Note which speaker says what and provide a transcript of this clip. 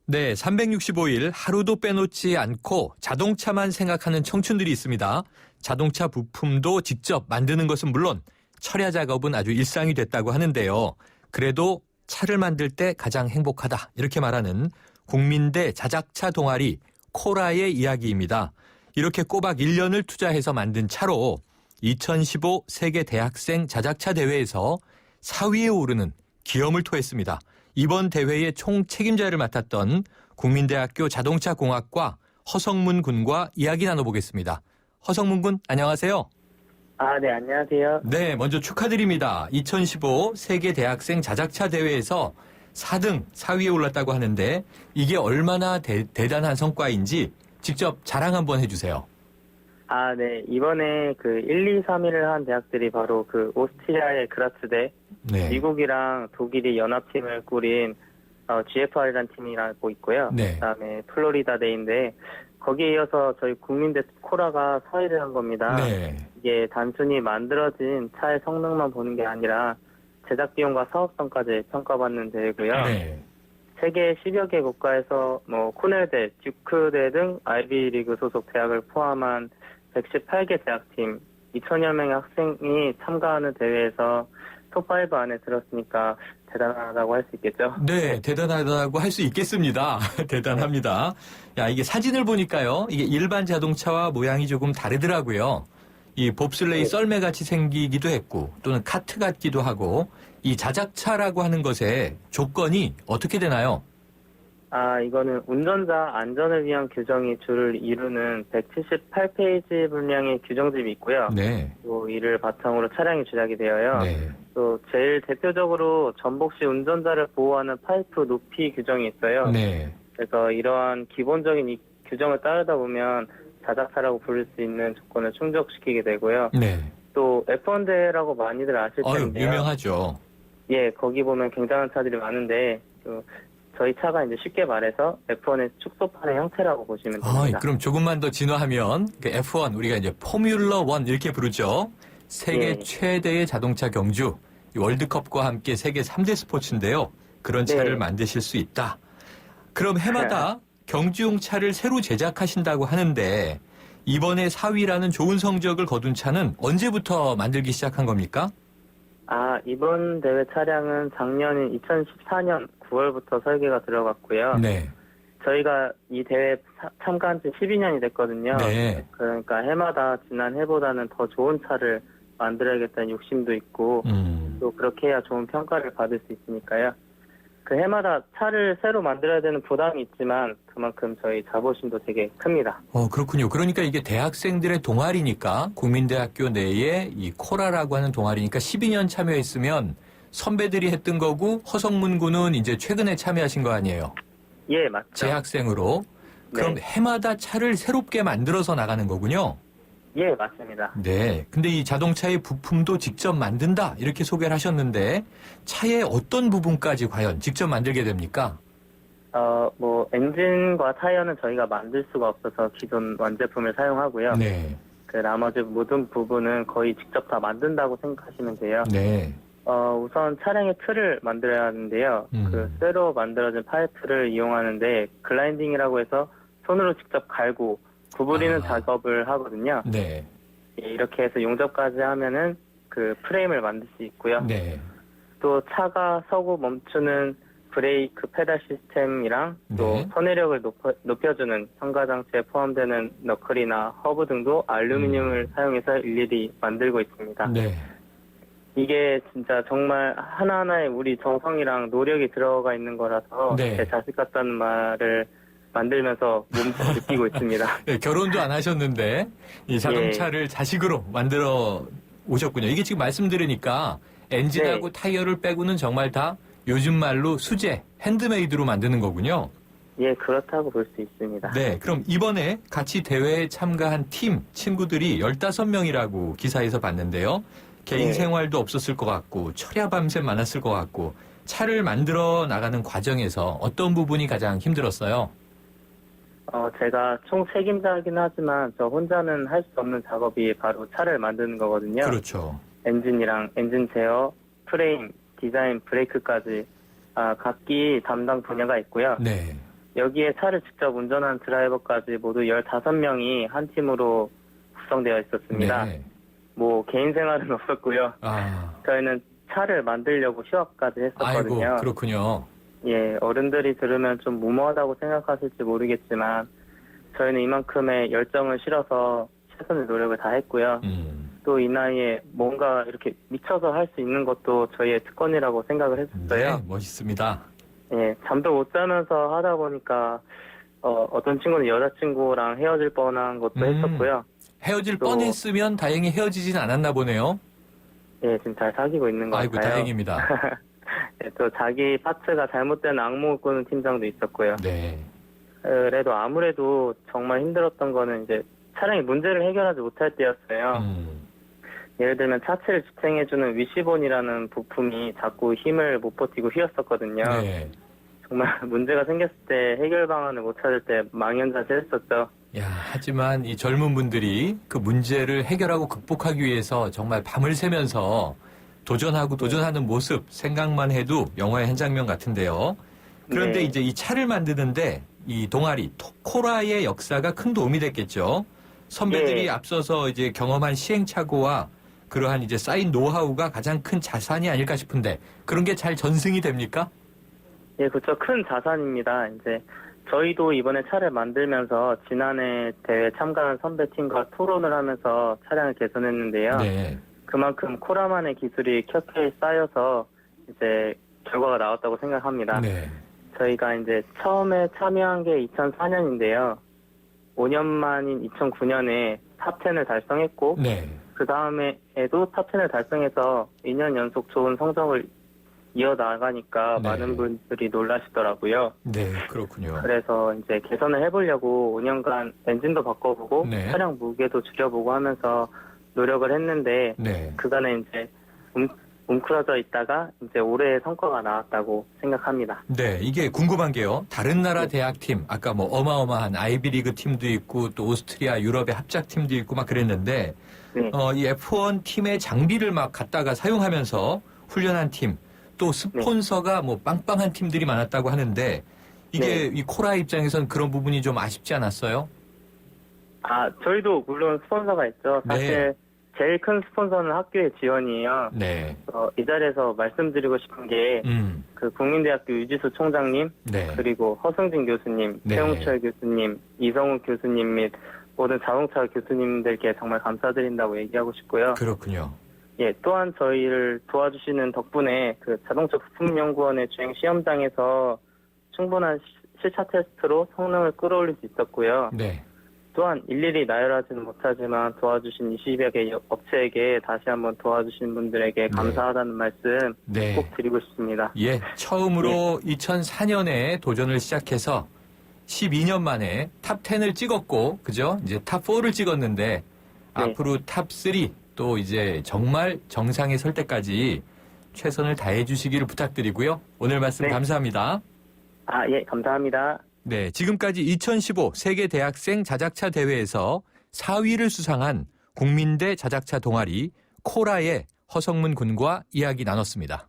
Speaker 1: 네, 365일 하루도 빼놓지 않고 자동차만 생각하는 청춘들이 있습니다. 자동차 부품도 직접 만드는 것은 물론 철야 작업은 아주 일상이 됐다고 하는데요. 그래도 차를 만들 때 가장 행복하다 이렇게 말하는 국민대 자작차 동아리 코라의 이야기입니다. 이렇게 꼬박 1년을 투자해서 만든 차로 2015 세계 대학생 자작차 대회에서 4위에 오르는 기염을 토했습니다. 이번 대회의 총 책임자를 맡았던 국민대학교 자동차공학과 허성문 군과 이야기 나눠보겠습니다. 허성문 군, 안녕하세요.
Speaker 2: 네, 안녕하세요.
Speaker 1: 네, 먼저 축하드립니다. 2015 세계 대학생 자작차 대회에서 4등, 4위에 올랐다고 하는데 이게 얼마나 대단한 성과인지 직접 자랑 한번 해주세요.
Speaker 2: 네. 이번에 1, 2, 3위를 한 대학들이 바로 오스트리아의 그라츠대,
Speaker 1: 네.
Speaker 2: 미국이랑 독일이 연합팀을 꾸린 GFR이라는 팀이라고 있고요.
Speaker 1: 네.
Speaker 2: 그다음에 플로리다대인데 거기에 이어서 저희 국민대 코라가 4위를 한 겁니다.
Speaker 1: 네.
Speaker 2: 이게 단순히 만들어진 차의 성능만 보는 게 아니라 제작 비용과 사업성까지 평가받는 대회고요.
Speaker 1: 네.
Speaker 2: 세계 10여 개 국가에서 코넬대, 듀크대 등 아이비리그 소속 대학을 포함한 118개 대학팀, 2천여 명의 학생이 참가하는 대회에서 톱5 안에 들었으니까 대단하다고 할 수 있겠죠?
Speaker 1: 네, 대단하다고 할 수 있겠습니다. 대단합니다. 야, 이게 사진을 보니까요. 이게 일반 자동차와 모양이 조금 다르더라고요. 이 봅슬레이
Speaker 2: 네.
Speaker 1: 썰매같이 생기기도 했고 또는 카트 같기도 하고 이 자작차라고 하는 것의 조건이 어떻게 되나요?
Speaker 2: 이거는 운전자 안전을 위한 규정이 주를 이루는 178페이지 분량의 규정집이 있고요.
Speaker 1: 네.
Speaker 2: 또 이를 바탕으로 차량이 제작이 되어요.
Speaker 1: 네.
Speaker 2: 또 제일 대표적으로 전복 시 운전자를 보호하는 파이프 높이 규정이 있어요.
Speaker 1: 네.
Speaker 2: 그래서 이러한 기본적인 이 규정을 따르다 보면 자작차라고 부를 수 있는 조건을 충족시키게 되고요.
Speaker 1: 네.
Speaker 2: 또 F1 대회라고 많이들 아실 텐데요.
Speaker 1: 유명하죠.
Speaker 2: 예, 거기 보면 굉장한 차들이 많은데 저희 차가 이제 쉽게 말해서 F1의 축소판의 형태라고 보시면 됩니다.
Speaker 1: 그럼 조금만 더 진화하면 F1 우리가 이제 포뮬러 1 이렇게 부르죠. 세계
Speaker 2: 예.
Speaker 1: 최대의 자동차 경주 이 월드컵과 함께 세계 3대 스포츠인데요. 그런 차를
Speaker 2: 네.
Speaker 1: 만드실 수 있다. 그럼 해마다 경주용 차를 새로 제작하신다고 하는데 이번에 4위라는 좋은 성적을 거둔 차는 언제부터 만들기 시작한 겁니까?
Speaker 2: 이번 대회 차량은 작년인 2014년 9월부터 설계가 들어갔고요.
Speaker 1: 네.
Speaker 2: 저희가 이 대회 참가한 지 12년이 됐거든요.
Speaker 1: 네.
Speaker 2: 그러니까 해마다 지난 해보다는 더 좋은 차를 만들어야겠다는 욕심도 있고 또 그렇게 해야 좋은 평가를 받을 수 있으니까요. 해마다 차를 새로 만들어야 되는 부담이 있지만 그만큼 저희 자부심도 되게 큽니다.
Speaker 1: 그렇군요. 그러니까 이게 대학생들의 동아리니까 국민대학교 내에 이 코라라고 하는 동아리니까 12년 참여했으면 선배들이 했던 거고 허성문 군은 이제 최근에 참여하신 거 아니에요?
Speaker 2: 예, 맞죠.
Speaker 1: 재학생으로. 그럼
Speaker 2: 네.
Speaker 1: 해마다 차를 새롭게 만들어서 나가는 거군요.
Speaker 2: 예, 맞습니다.
Speaker 1: 네. 근데 이 자동차의 부품도 직접 만든다 이렇게 소개를 하셨는데 차의 어떤 부분까지 과연 직접 만들게 됩니까?
Speaker 2: 엔진과 타이어는 저희가 만들 수가 없어서 기존 완제품을 사용하고요.
Speaker 1: 네.
Speaker 2: 나머지 모든 부분은 거의 직접 다 만든다고 생각하시면 돼요.
Speaker 1: 네.
Speaker 2: 우선 차량의 틀을 만들어야 하는데요. 쇠로 만들어진 파이프를 이용하는데 글라인딩이라고 해서 손으로 직접 갈고 구부리는 작업을 하거든요.
Speaker 1: 네.
Speaker 2: 예, 이렇게 해서 용접까지 하면은 프레임을 만들 수 있고요.
Speaker 1: 네.
Speaker 2: 또 차가 서고 멈추는 브레이크 페달 시스템이랑 또
Speaker 1: 네.
Speaker 2: 선회력을 높여주는 첨가 장치에 포함되는 너클이나 허브 등도 알루미늄을 사용해서 일일이 만들고 있습니다.
Speaker 1: 네.
Speaker 2: 이게 진짜 정말 하나하나에 우리 정성이랑 노력이 들어가 있는 거라서
Speaker 1: 네.
Speaker 2: 제 자식 같다는 말을 만들면서 몸소 느끼고 있습니다.
Speaker 1: 네, 결혼도 안 하셨는데 이 자동차를 자식으로 만들어 오셨군요. 이게 지금 말씀 들으니까 엔진하고 타이어를 빼고는 정말 다 요즘 말로 수제, 핸드메이드로 만드는 거군요.
Speaker 2: 예, 그렇다고 볼 수 있습니다.
Speaker 1: 네, 그럼 이번에 같이 대회에 참가한 팀 친구들이 15명이라고 기사에서 봤는데요. 개인
Speaker 2: 네.
Speaker 1: 생활도 없었을 것 같고 철야 밤새 많았을 것 같고 차를 만들어 나가는 과정에서 어떤 부분이 가장 힘들었어요?
Speaker 2: 제가 총 책임자이긴 하지만 저 혼자는 할 수 없는 작업이 바로 차를 만드는 거거든요.
Speaker 1: 그렇죠.
Speaker 2: 엔진이랑 엔진 제어, 프레임, 디자인, 브레이크까지 각기 담당 분야가 있고요.
Speaker 1: 네.
Speaker 2: 여기에 차를 직접 운전한 드라이버까지 모두 15명이 한 팀으로 구성되어 있었습니다.
Speaker 1: 네.
Speaker 2: 뭐 개인 생활은 없었고요. 저희는 차를 만들려고 휴학까지 했었거든요.
Speaker 1: 아이고, 그렇군요.
Speaker 2: 예, 어른들이 들으면 좀 무모하다고 생각하실지 모르겠지만 저희는 이만큼의 열정을 실어서 최선의 노력을 다 했고요. 또 이 나이에 뭔가 이렇게 미쳐서 할 수 있는 것도 저희의 특권이라고 생각을 했었어요.
Speaker 1: 네, 멋있습니다.
Speaker 2: 예, 잠도 못 자면서 하다 보니까 어떤 친구는 여자친구랑 헤어질 뻔한 것도 했었고요.
Speaker 1: 헤어질
Speaker 2: 또-
Speaker 1: 뻔했으면 다행히 헤어지진 않았나 보네요.
Speaker 2: 예, 지금 잘 사귀고 있는 것
Speaker 1: 아이고,
Speaker 2: 같아요.
Speaker 1: 다행입니다.
Speaker 2: 예, 또 자기 파트가 잘못된 악몽을 꾸는 팀장도 있었고요.
Speaker 1: 네.
Speaker 2: 그래도 아무래도 정말 힘들었던 거는 이제 차량이 문제를 해결하지 못할 때였어요. 예를 들면 차체를 지탱해주는 위시본이라는 부품이 자꾸 힘을 못 버티고 휘었었거든요.
Speaker 1: 네.
Speaker 2: 정말 문제가 생겼을 때 해결 방안을 못 찾을 때 망연자실했었죠.
Speaker 1: 야, 하지만 이 젊은 분들이 그 문제를 해결하고 극복하기 위해서 정말 밤을 새면서 도전하는 모습 생각만 해도 영화의 한 장면 같은데요. 그런데
Speaker 2: 네.
Speaker 1: 이제 이 차를 만드는데 이 동아리 코라의 역사가 큰 도움이 됐겠죠. 선배들이
Speaker 2: 네.
Speaker 1: 앞서서 이제 경험한 시행착오와 그러한 이제 쌓인 노하우가 가장 큰 자산이 아닐까 싶은데 그런 게 잘 전승이 됩니까?
Speaker 2: 예, 그렇죠. 큰 자산입니다. 이제 저희도 이번에 차를 만들면서 지난해 대회 참가한 선배팀과 토론을 하면서 차량을 개선했는데요.
Speaker 1: 네.
Speaker 2: 그만큼 코라만의 기술이 켜켜이 쌓여서 이제 결과가 나왔다고 생각합니다.
Speaker 1: 네.
Speaker 2: 저희가 이제 처음에 참여한 게 2004년인데요. 5년 만인 2009년에 탑10을 달성했고
Speaker 1: 네.
Speaker 2: 그 다음에도 탑10을 달성해서 2년 연속 좋은 성적을 이어나가니까
Speaker 1: 네.
Speaker 2: 많은 분들이 놀라시더라고요.
Speaker 1: 네, 그렇군요.
Speaker 2: 그래서 이제 개선을 해보려고 5년간 엔진도 바꿔보고
Speaker 1: 네.
Speaker 2: 차량 무게도 줄여보고 하면서 노력을 했는데
Speaker 1: 네.
Speaker 2: 그간에 이제 웅크러져 있다가 이제 올해의 성과가 나왔다고 생각합니다.
Speaker 1: 네, 이게 궁금한 게요. 다른 나라 대학팀, 아까 뭐 어마어마한 아이비리그 팀도 있고 또 오스트리아, 유럽의 합작팀도 있고 막 그랬는데
Speaker 2: 네.
Speaker 1: 이 F1 팀의 장비를 막 갖다가 사용하면서 훈련한 팀, 또 스폰서가 뭐 빵빵한 팀들이 많았다고 하는데 이게
Speaker 2: 네.
Speaker 1: 이 코라 입장에선 그런 부분이 좀 아쉽지 않았어요?
Speaker 2: 저희도 물론 스폰서가 있죠. 사실 제일 큰 스폰서는 학교의 지원이에요.
Speaker 1: 네.
Speaker 2: 이 자리에서 말씀드리고 싶은 게 그 국민대학교 유지수 총장님,
Speaker 1: 네.
Speaker 2: 그리고 허승진 교수님,
Speaker 1: 네.
Speaker 2: 최홍철 교수님, 이성욱 교수님 및 모든 자동차 교수님들께 정말 감사드린다고 얘기하고 싶고요.
Speaker 1: 그렇군요.
Speaker 2: 예, 또한 저희를 도와주시는 덕분에 그 자동차 부품연구원의 주행 시험장에서 충분한 실차 테스트로 성능을 끌어올릴 수 있었고요.
Speaker 1: 네.
Speaker 2: 또한 일일이 나열하지는 못하지만 도와주신 20여 개 업체에게 다시 한번 도와주신 분들에게 감사하다는 말씀
Speaker 1: 네.
Speaker 2: 꼭 드리고 싶습니다.
Speaker 1: 예, 처음으로 2004년에 도전을 시작해서 12년 만에 탑10을 찍었고, 그죠? 이제 탑4를 찍었는데, 앞으로 탑3 또 이제 정말 정상에 설 때까지 최선을 다해 주시기를 부탁드리고요. 오늘 말씀
Speaker 2: 네.
Speaker 1: 감사합니다.
Speaker 2: 예, 감사합니다.
Speaker 1: 네, 지금까지 2015 세계 대학생 자작차 대회에서 4위를 수상한 국민대 자작차 동아리 코라의 허성문 군과 이야기 나눴습니다.